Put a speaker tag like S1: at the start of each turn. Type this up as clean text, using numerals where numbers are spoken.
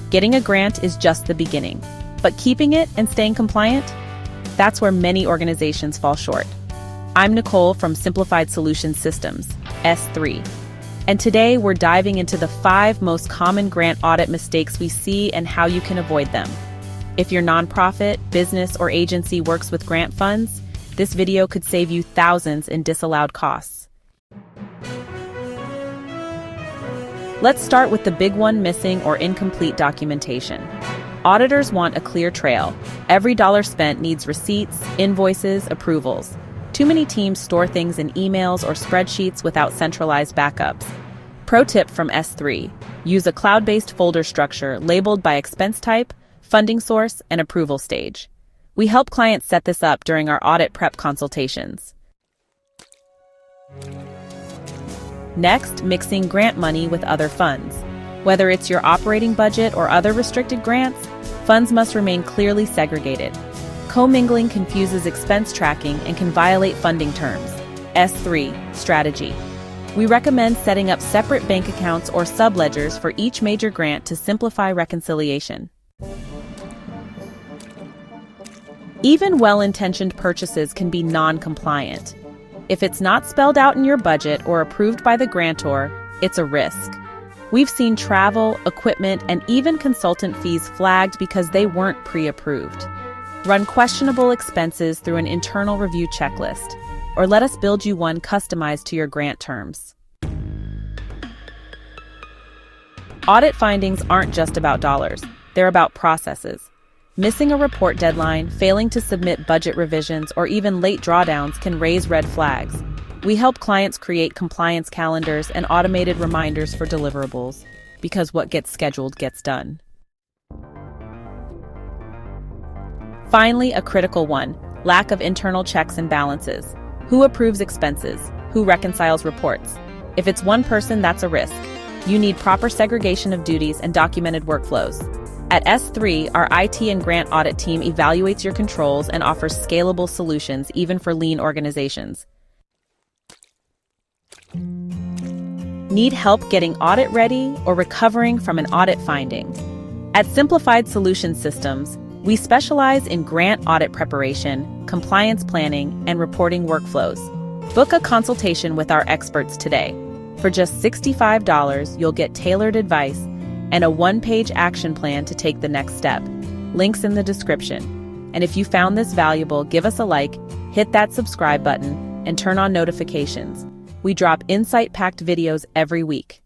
S1: Getting a grant is just the beginning, but keeping it and staying compliant? That's where many organizations fall short. I'm Nicole from Simplified Solutions Systems, S3. And today we're diving into the 5 most common grant audit mistakes we see and how you can avoid them. If your nonprofit, business, or agency works with grant funds, this video could save you thousands in disallowed costs. Let's start with the big one: missing or incomplete documentation. Auditors want a clear trail. Every dollar spent needs receipts, invoices, approvals. Too many teams store things in emails or spreadsheets without centralized backups. Pro tip from S3: use a cloud-based folder structure labeled by expense type, funding source, and approval stage. We help clients set this up during our audit prep consultations. Next, mixing grant money with other funds. Whether it's your operating budget or other restricted grants, funds must remain clearly segregated. Commingling confuses expense tracking and can violate funding terms. S3 strategy. We recommend setting up separate bank accounts or subledgers for each major grant to simplify reconciliation. Even well-intentioned purchases can be non-compliant. If it's not spelled out in your budget or approved by the grantor, it's a risk. We've seen travel, equipment, and even consultant fees flagged because they weren't pre-approved. Run questionable expenses through an internal review checklist, or let us build you one customized to your grant terms. Audit findings aren't just about dollars, they're about processes. Missing a report deadline, failing to submit budget revisions, or even late drawdowns can raise red flags. We help clients create compliance calendars and automated reminders for deliverables, because what gets scheduled gets done. Finally, a critical one: lack of internal checks and balances. Who approves expenses? Who reconciles reports? If it's one person, that's a risk. You need proper segregation of duties and documented workflows. At S3, our IT and grant audit team evaluates your controls and offers scalable solutions even for lean organizations. Need help getting audit ready or recovering from an audit finding? At Simplified Solutions Systems, we specialize in grant audit preparation, compliance planning, and reporting workflows. Book a consultation with our experts today. For just $65, you'll get tailored advice and a 1-page action plan to take the next step. Links in the description. And if you found this valuable, give us a like, hit that subscribe button, and turn on notifications. We drop insight-packed videos every week.